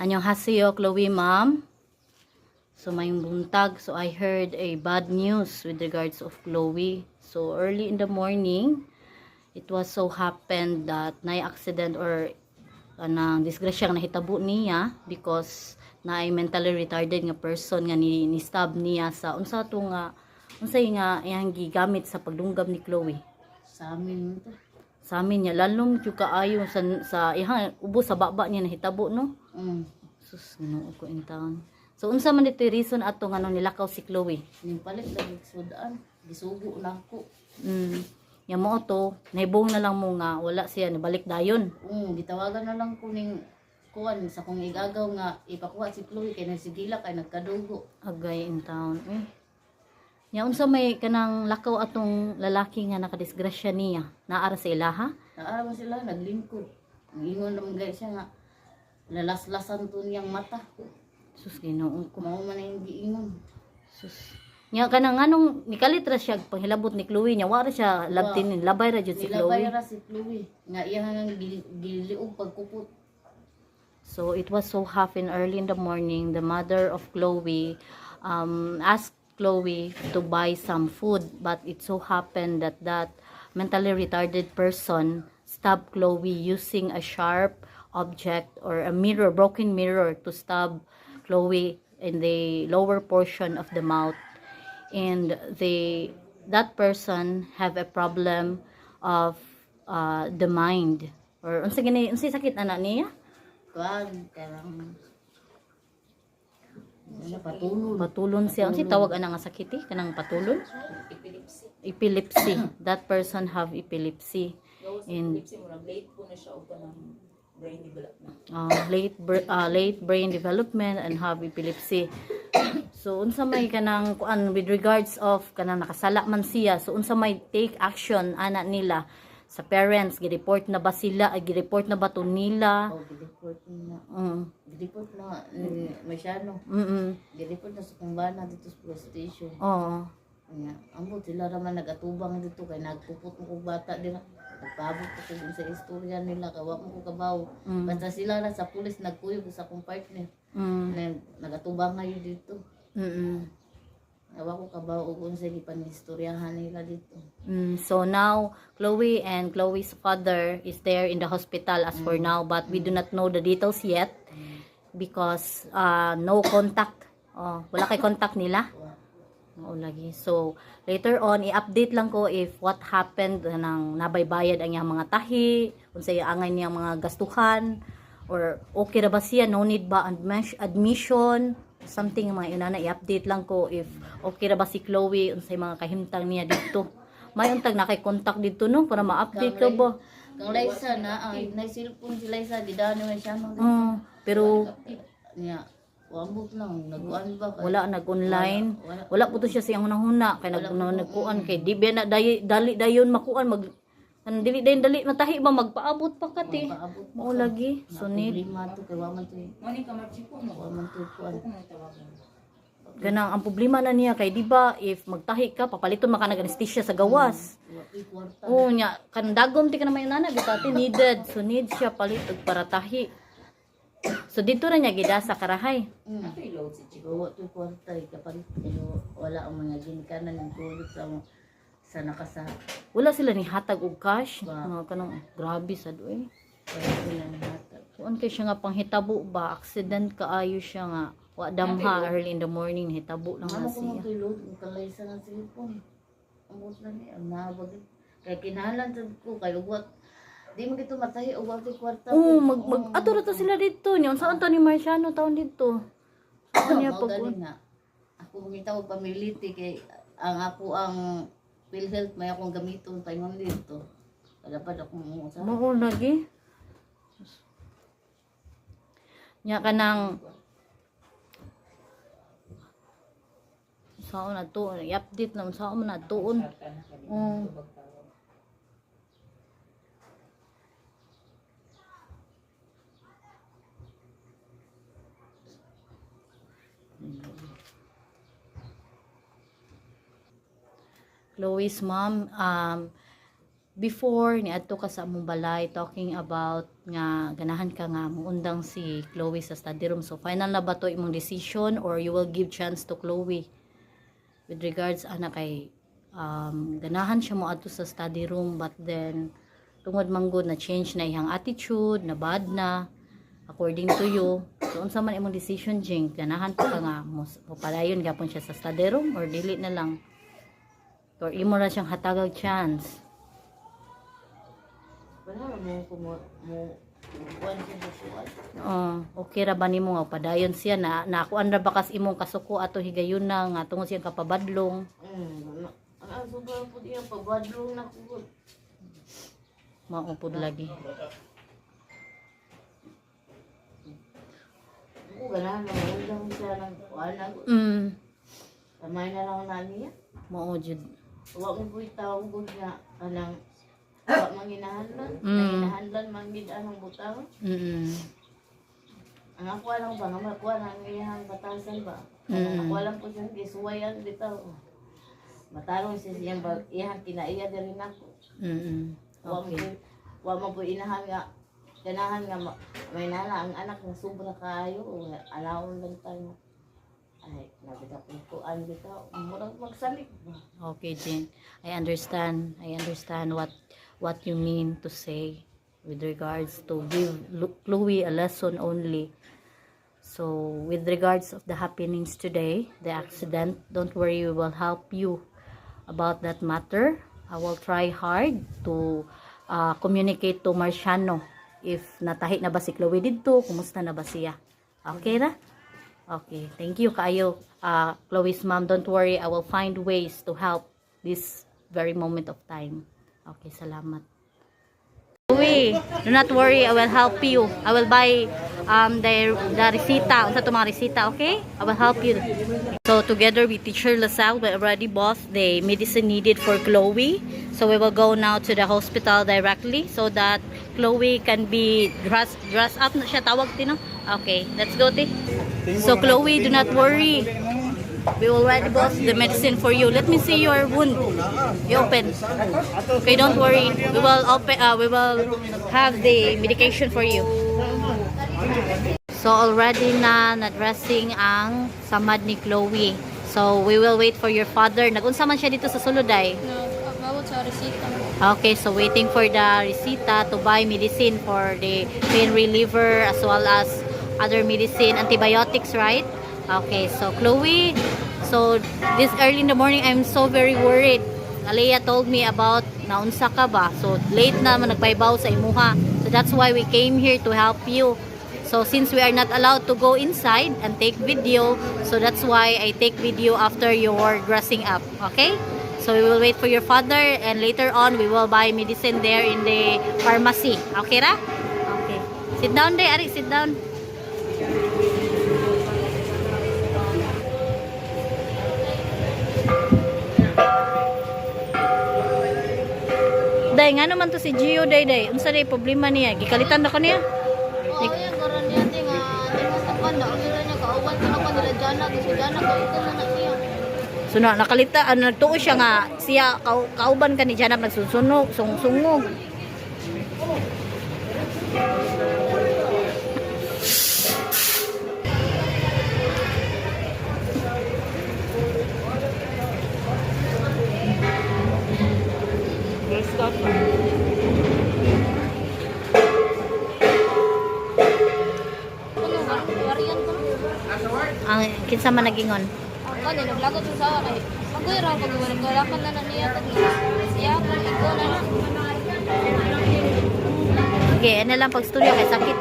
Annyeonghaseyo, Chloe ma'am. So mayong buntag, so I heard a bad news with regards of Chloe. So early in the morning, it was so happened that na accident or anang disgrasya nga nahitabo niya because na mentally retarded nga person nga ni stab niya sa unsa to nga unsay nga iyang gigamit sa pagdunggab ni Chloe. Sa amin to. Sa amin niya lalong jud kaayo sa iyang ubo sa baba niya nahitabo no. Sus Ginoo ko in town. So unsa man dito reason ato nga nung nilakaw si Chloe? Ning palit lagi sudaan, gisugo na ako. Ya mo to, naibong na lang mo nga wala siya nabalik dayon. Gitawagan na lang ko ning kuan sa kong igagaw nga ipakuha si Chloe kay nagsigila kay nagkadugo. Agay in town. Ya unsa may kanang lakaw atong lalaki nga nakadisgrasya niya? Naara sa ilaha? Naara man sila naglingkod. Ingon naman guys siya nga lalas-lasan to niyang mata. Sus Ginoo ko. Mao man ang giingon. Sus. Nya kanang anong nikalitra siya panghilabot ni Chloe nya wala siya labtin labay ra jud si Labay Chloe. ra si Chloe nga iyang giliog pagkupot. So it was so happen early in the morning. The mother of Chloe asked Chloe to buy some food, but it so happened that that mentally retarded person stabbed Chloe using a sharp object or a mirror, broken mirror, to stab Chloe in the lower portion of the mouth. And that person have a problem of the mind, or unsay sakit anak niya? Kuan karang Patulon siya. Unsay tawag ana nga sakit kanang patulon? Epilepsy. That person have epilepsy. And late po na siya o kanang brain development. Late brain development and have epilepsy. So unsa may kanang kuan with regards of kanang nakasala man siya, so unsa may take action ana nila sa parents, gi-report na ba sila, gi-report na ba to nila? Gi-report na. Gi-report na masyano. Gi-report na sa kumbana dito sa police station. Oo. Ambot sila raman nagatubang dito kay nagpupot mo kog bata dira. Nagpabot ko sa istorya nila kawa mo ko kabaw. Basta sila na sa pulis nagkuyog sa akong partner. Nagatubang ngayon dito. Kawa ko kabaw og unsay gipanistoryahan nila dito. So now Chloe and Chloe's father is there in the hospital as for now, but we do not know the details yet because no contact. Wala kay contact nila. Oo lagi. So, later on, i-update lang ko if what happened nang nabaybayad ang iyang mga tahi, unsay angay niyang mga gastuhan, or okay ra ba siya, no need ba admission, something mga inana, i-update lang ko if okay ra ba si Chloe, unsay mga kahimtang niya dito. May untag na kay contact dito no, para ma-update ka ba? Kang Liza na, na cellphone si Liza, gidano man siya. Pero, ambot lang, nag-uan ba? wala nag-online. Wala po to siya siyang hunahuna kay nagkuan kay di ba na dali dayon makuan mag dili dali matahi ba magpaabot pa kati. Mao lagi sunid. Lima to kay waman to. Mani ka marchiko mo. Waman to kuan. Ganang ang problema na niya kay di ba if magtahi ka papaliton maka nag-anesthesia sa gawas. Nya kan dagom ti ka na may nana bitati needed. So need siya palit og para tahi. So dito ra niya gida sa karahay. Gawa to kwarta kapalit pero wala ang mga ginikanan ng tulog sa nakasa. Wala sila ni hatag og cash. Kanang grabe sad oy. Wala ni hatag. Kuan kay siya nga panghitabo ba accident kaayo siya nga wa damha early in the morning hitabo lang na Ano ko siya. tulog ng kalaysa ng cellphone. Ambot na ni ang nabag. Kay kinahanglan sad ko kay uwat. Di mo gito matahi og wala kwarta. Ato ra ta sila dito. Nya unsa to ni Marciano taon dito? Sa niya pag nga. Ako humitaw og pamiliti kay ang ako ang PhilHealth may akong gamiton pa imong dito. Kalapad ako mo sa. mao lagi. Nya kanang saan na to, i-update na saan man na tuon. Chloe's mom, before niadto ka sa among balay talking about nga ganahan ka nga muundang si Chloe sa study room. So final na ba to imong decision or you will give chance to Chloe with regards ana kay ganahan siya mo adto sa study room, but then tungod manggod na change na iyang attitude, na bad na according to you. So unsa man imong decision, Jing? Ganahan pa ka nga mo padayon gapon siya sa study room or dili na lang, or imo ra siyang hatagag chance? Wala mo kuwan siya sa suwat. Okay ra ba nimo nga padayon siya na nakuan ra ba kas imong kasuko ato higayon na nga tungod siyang kapabadlong? Ang sobra po diya pabadlong na ko. Maupod lagi. Ako ganahan lang siya ng kuwan. Kamay na lang na niya. Mao jud. Wa mo po itawag ko niya kanang wa manginahanlan. Manginahanlan mangid anong butang. Ang ako lang ba nga makuha ng iyang batasan ba? Ang ako lang po siya gisuwayan dito. Matarong siya siyang iyang kinaiya din ako. Okay. Wa mo po inahan nga ganahan nga may nana ang anak nga sobra kayo alawon lang tayo. Ay, nabida ko an dito. Murag magsalik ba? Okay, Jing. I understand what you mean to say with regards to give Chloe a lesson only. So, with regards of the happenings today, the accident, don't worry, we will help you about that matter. I will try hard to communicate to Marciano if natahi na ba si Chloe dito, kumusta na ba siya. Okay ra? Okay, thank you kaayo, Chloe's mom. Don't worry, I will find ways to help this very moment of time. Okay, salamat. Chloe, do not worry, I will help you. I will buy the resita, unsa to mga resita, okay? I will help you. So together with Teacher LaSalle, we already bought the medicine needed for Chloe. So we will go now to the hospital directly so that Chloe can be dressed up na siya tawag tino. Okay, let's go ti. So Chloe, do not worry. We already bought the medicine for you. Let me see your wound. You open. Okay, don't worry. We will open. We will have the medication for you. So already na dressing ang samad ni Chloe. So we will wait for your father. Nagunsa man siya dito sa Suluday. Nagabot sa resita. Okay, so waiting for the resita to buy medicine for the pain reliever as well as other medicine, antibiotics, right? Okay, so Chloe, so this early in the morning, I'm so very worried. Alea told me about naunsa ka ba? So late na man nagpaibaw sa imuha. So that's why we came here to help you. So since we are not allowed to go inside and take video, so that's why I take video after your dressing up. Okay? So we will wait for your father and later on we will buy medicine there in the pharmacy. Okay ra? Okay. Sit down there, Ari, sit down. Day, nga naman to si Gio, day. Unsa day problema niya? Gikalitan na ko niya. Oo, yan, karon niya, di nga, di mo sa panda, o nila niya, kauwan ko na ko nila Jana, kasi Jana, ito na na siya. So nakalita, nagtuo siya nga, siya, kauban ka ni Janab, nagsusunog, sungog. Ano, wariyan ko na. Ang kinsa man nagingon. Ako, nilaglagot sa sawa kay, agoy raw, pag-walakan na na niya, siya, kung ikaw na na. Okay, ano lang pagstorya kay sakit.